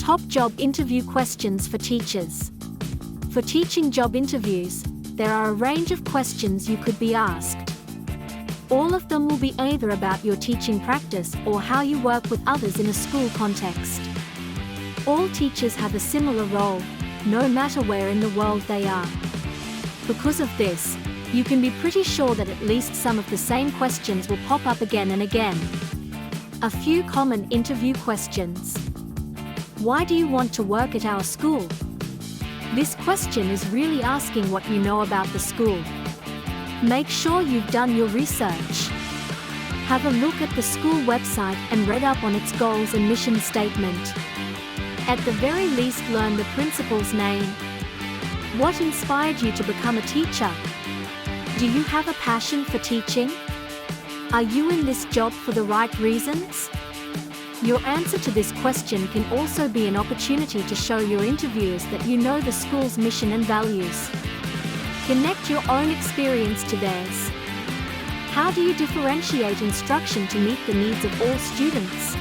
Top job interview questions for teachers. For teaching job interviews, there are a range of questions you could be asked. All of them will be either about your teaching practice or how you work with others in a school context. All teachers have a similar role, no matter where in the world they are. Because of this, you can be pretty sure that at least some of the same questions will pop up again and again. A few common interview questions. Why do you want to work at our school? This question is really asking what you know about the school. Make sure you've done your research. Have a look at the school website and read up on its goals and mission statement. At the very least, learn the principal's name. What inspired you to become a teacher? Do you have a passion for teaching? Are you in this job for the right reasons? Your answer to this question can also be an opportunity to show your interviewers that you know the school's mission and values. Connect your own experience to theirs. How do you differentiate instruction to meet the needs of all students?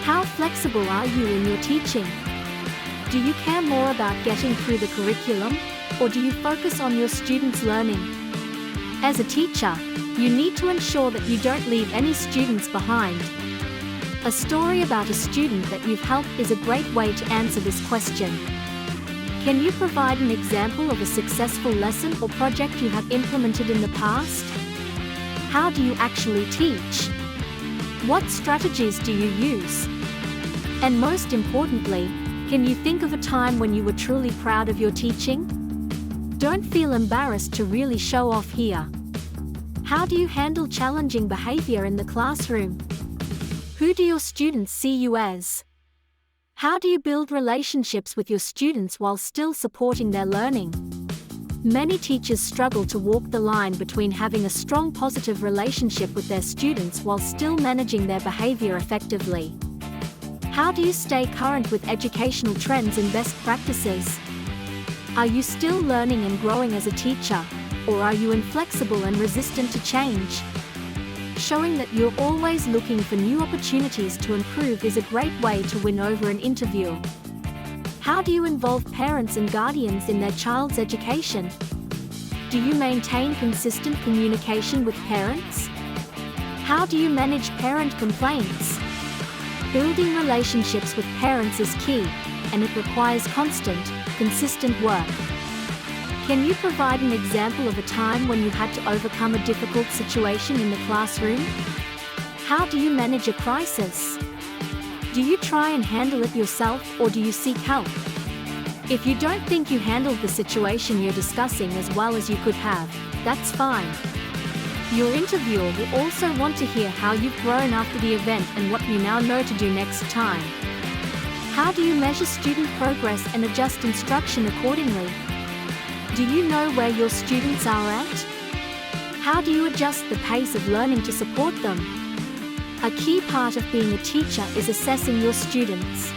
How flexible are you in your teaching? Do you care more about getting through the curriculum, or do you focus on your students' learning? As a teacher, you need to ensure that you don't leave any students behind. A story about a student that you've helped is a great way to answer this question. Can you provide an example of a successful lesson or project you have implemented in the past? How do you actually teach? What strategies do you use? And most importantly, can you think of a time when you were truly proud of your teaching? Don't feel embarrassed to really show off here. How do you handle challenging behavior in the classroom? Who do your students see you as? How do you build relationships with your students while still supporting their learning? Many teachers struggle to walk the line between having a strong positive relationship with their students while still managing their behavior effectively. How do you stay current with educational trends and best practices? Are you still learning and growing as a teacher, or are you inflexible and resistant to change? Showing that you're always looking for new opportunities to improve is a great way to win over an interviewer. How do you involve parents and guardians in their child's education? Do you maintain consistent communication with parents? How do you manage parent complaints? Building relationships with parents is key, and it requires constant, consistent work. Can you provide an example of a time when you had to overcome a difficult situation in the classroom? How do you manage a crisis? Do you try and handle it yourself, or do you seek help? If you don't think you handled the situation you're discussing as well as you could have, that's fine. Your interviewer will also want to hear how you've grown after the event and what you now know to do next time. How do you measure student progress and adjust instruction accordingly? Do you know where your students are at? How do you adjust the pace of learning to support them? A key part of being a teacher is assessing your students.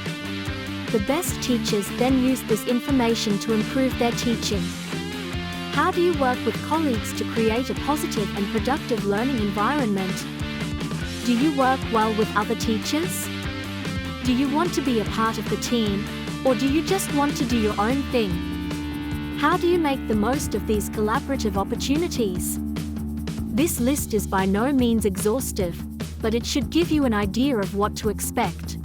The best teachers then use this information to improve their teaching. How do you work with colleagues to create a positive and productive learning environment? Do you work well with other teachers? Do you want to be a part of the team, or do you just want to do your own thing? How do you make the most of these collaborative opportunities? This list is by no means exhaustive, but it should give you an idea of what to expect.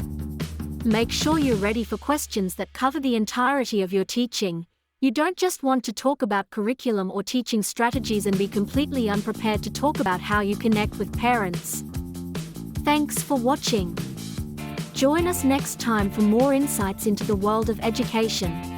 Make sure you're ready for questions that cover the entirety of your teaching. You don't just want to talk about curriculum or teaching strategies and be completely unprepared to talk about how you connect with parents. Thanks for watching. Join us next time for more insights into the world of education.